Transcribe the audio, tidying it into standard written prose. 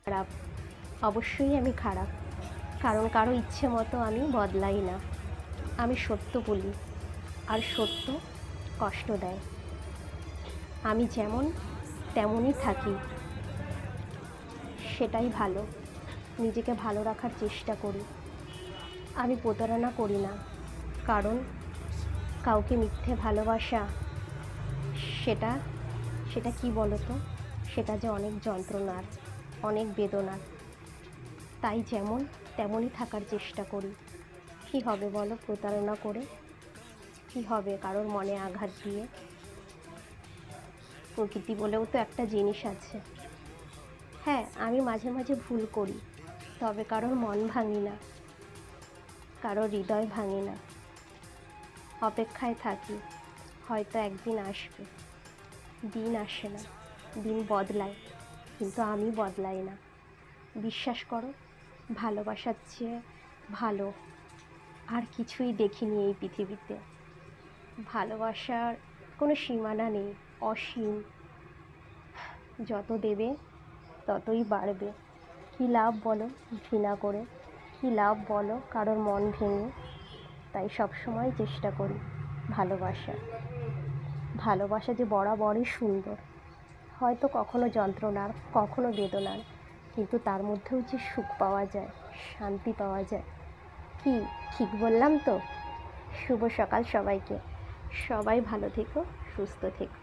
খারাপ, অবশ্যই আমি খারাপ, কারণ কারো ইচ্ছে মতো আমি বদলাই না। আমি সত্য বলি, আর সত্য কষ্ট দেয়। আমি যেমন তেমনই থাকি, সেটাই ভালো। নিজেকে ভালো রাখার চেষ্টা করি। আমি প্রতারণা করি না, কারণ কাউকে মিথ্যে ভালোবাসা, সেটা সেটা কি বলো তো, সেটা যে অনেক যন্ত্রণার, অনেক বেদনার। তাই যেমন তেমনই থাকার চেষ্টা করি। কি হবে বলো প্রতারণা করে? কি হবে কারোর মনে আঘাত দিয়ে? প্রকৃতি বলেও তো একটা জিনিস আছে। হ্যাঁ, আমি মাঝে মাঝে ভুল করি, তবে কারোর মন ভাঙি না, কারোর হৃদয় ভাঙি না। অপেক্ষায় থাকি, হয়তো একদিন আসবে। দিন আসে না, দিন বদলায়, কিন্তু আমি বদলাই না। বিশ্বাস করো, ভালোবাসার চেয়ে ভালো আর কিছুই দেখিনি এই পৃথিবীতে। ভালোবাসার কোনো সীমানা নেই, অসীম। যত দেবে ততই বাড়বে। কী লাভ বলো ঘৃণা করে? কী লাভ বলো কারোর মন ভেঙে? তাই সবসময় চেষ্টা করি ভালোবাসার। ভালোবাসা যে বরাবরই সুন্দর, হয়তো কখনো যন্ত্রণার, কখনো বেদনার, কিন্তু তার মধ্যেও যে সুখ পাওয়া যায়, শান্তি পাওয়া যায়। কি ঠিক বললাম তো? শুভ সকাল সবাইকে। সবাই ভালো থেকো, সুস্থ থেকো।